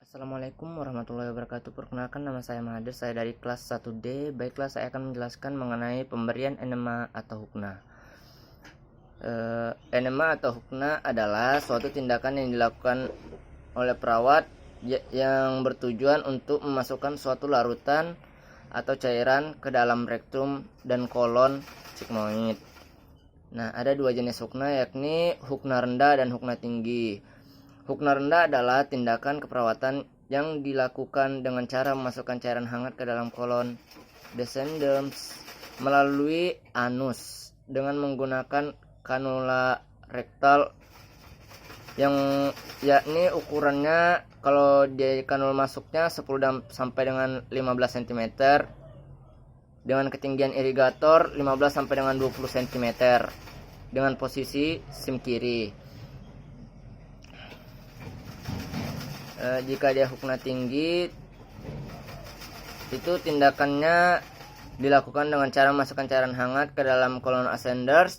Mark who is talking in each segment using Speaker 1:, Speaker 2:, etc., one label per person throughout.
Speaker 1: Assalamualaikum warahmatullahi wabarakatuh. Perkenalkan, nama saya Mahadir, saya dari kelas 1D. Baiklah, saya akan menjelaskan mengenai pemberian enema atau hukna. Enema atau hukna adalah suatu tindakan yang dilakukan oleh perawat yang bertujuan untuk memasukkan suatu larutan atau cairan ke dalam rektum dan kolon sigmoid. Nah, ada dua jenis hukna, yakni hukna rendah dan hukna tinggi. Hukna rendah adalah tindakan keperawatan yang dilakukan dengan cara memasukkan cairan hangat ke dalam kolon descendens melalui anus dengan menggunakan kanula rektal yang yakni ukurannya kalau di kanul masuknya 10 sampai dengan 15 cm dengan ketinggian irigator 15 sampai dengan 20 cm dengan posisi sim kiri. Jika dia hukna tinggi, itu tindakannya dilakukan dengan cara memasukkan cairan hangat ke dalam kolon ascendens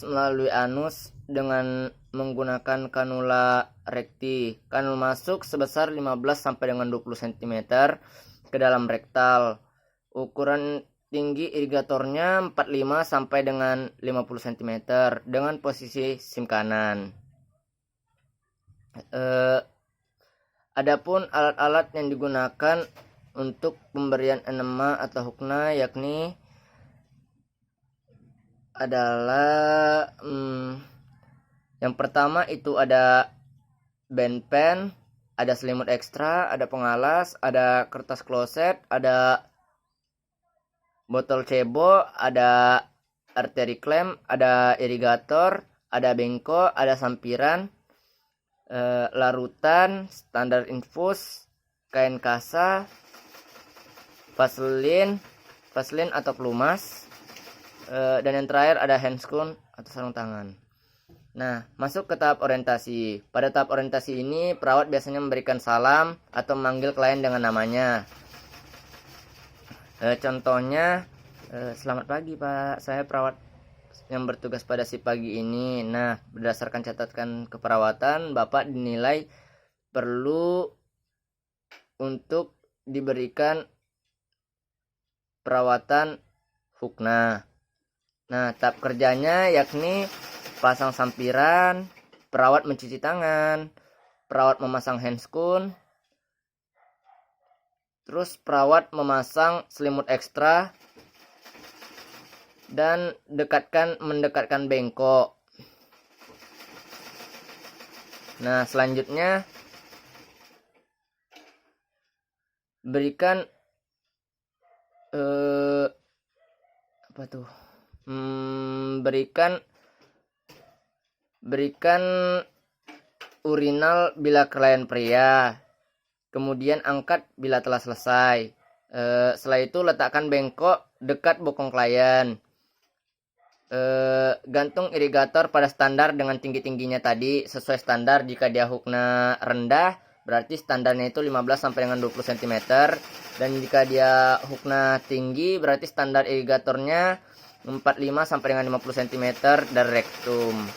Speaker 1: melalui anus dengan menggunakan kanula rekti. Kanul masuk sebesar 15 sampai dengan 20 cm ke dalam rektal. Ukuran tinggi irigatornya 45 sampai dengan 50 cm dengan posisi sim kanan. Adapun alat-alat yang digunakan untuk pemberian enema atau hukna yakni adalah yang pertama itu ada band pen, ada selimut ekstra, ada pengalas, ada kertas kloset, ada botol cebo, ada arteri klem, ada irigator, ada bengko, ada sampiran, larutan, standar infus, kain kasa, vaselin atau pelumas, dan yang terakhir ada handscoon atau sarung tangan. Nah, masuk ke tahap orientasi. Pada tahap orientasi ini, perawat biasanya memberikan salam atau memanggil klien dengan namanya. Contohnya, selamat pagi Pak, saya perawat yang bertugas pada si pagi ini. Nah, berdasarkan catatan keperawatan, Bapak dinilai perlu untuk diberikan perawatan hukna. Nah, tahap kerjanya yakni pasang sampiran, perawat mencuci tangan, perawat memasang handscoon, terus perawat memasang selimut ekstra, dan mendekatkan bengkok. Nah, selanjutnya berikan berikan urinal bila klien pria, kemudian angkat bila telah selesai. Setelah itu letakkan bengkok dekat bokong klien. Gantung irigator pada standar dengan tinggi-tingginya tadi sesuai standar. Jika dia hukna rendah berarti standarnya itu 15 sampai dengan 20 cm, dan jika dia hukna tinggi berarti standar irigatornya 45 sampai dengan 50 cm dari rektum.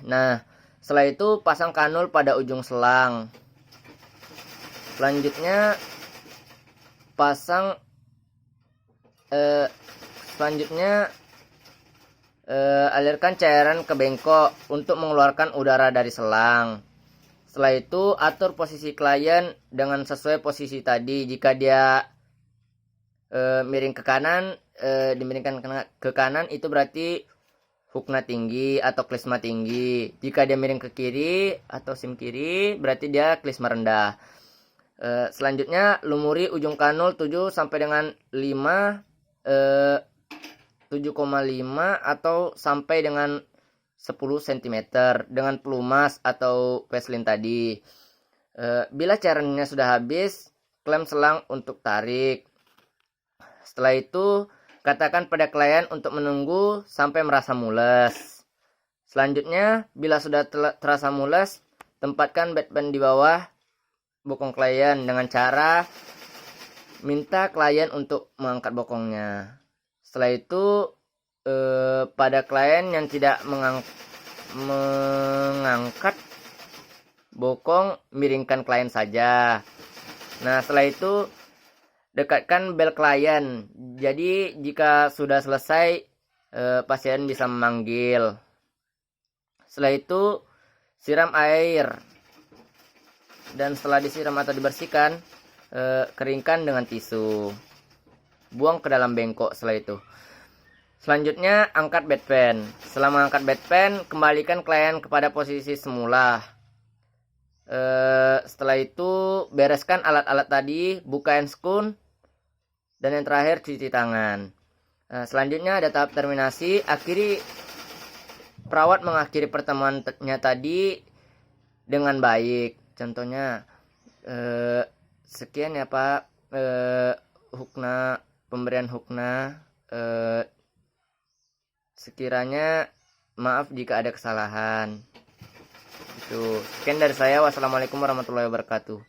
Speaker 1: Nah, setelah itu pasang kanul pada ujung selang. Selanjutnya alirkan cairan ke bengkok untuk mengeluarkan udara dari selang. Setelah itu atur posisi klien dengan sesuai posisi tadi. Jika dia miring ke kanan, dimiringkan ke kanan, itu berarti hukna tinggi atau klisma tinggi. Jika dia miring ke kiri atau sim kiri, berarti dia klisma rendah. Selanjutnya lumuri ujung kanul 7 sampai dengan 5, 7,5 atau sampai dengan 10 cm dengan pelumas atau vaselin tadi. Bila cairannya sudah habis, klem selang untuk tarik. Setelah itu katakan pada klien untuk menunggu sampai merasa mules. Selanjutnya, bila sudah terasa mules, tempatkan bedpan di bawah bokong klien dengan cara minta klien untuk mengangkat bokongnya. Setelah itu pada klien yang tidak mengangkat bokong, miringkan klien saja. Nah, setelah itu dekatkan bel klien. Jadi jika sudah selesai, pasien bisa memanggil. Setelah itu siram air. Dan setelah disiram atau dibersihkan, keringkan dengan tisu. Buang ke dalam bengkok setelah itu. Selanjutnya, angkat bedpan. Setelah mengangkat bedpan, kembalikan klien kepada posisi semula. Setelah itu, bereskan alat-alat tadi, buka handskun, dan yang terakhir cuci tangan. Selanjutnya ada tahap terminasi. Perawat mengakhiri pertemuannya tadi dengan baik. Contohnya, sekian ya Pak, pemberian hukna. Sekiranya maaf jika ada kesalahan. Itu. Sekian dari saya. Wassalamualaikum warahmatullahi wabarakatuh.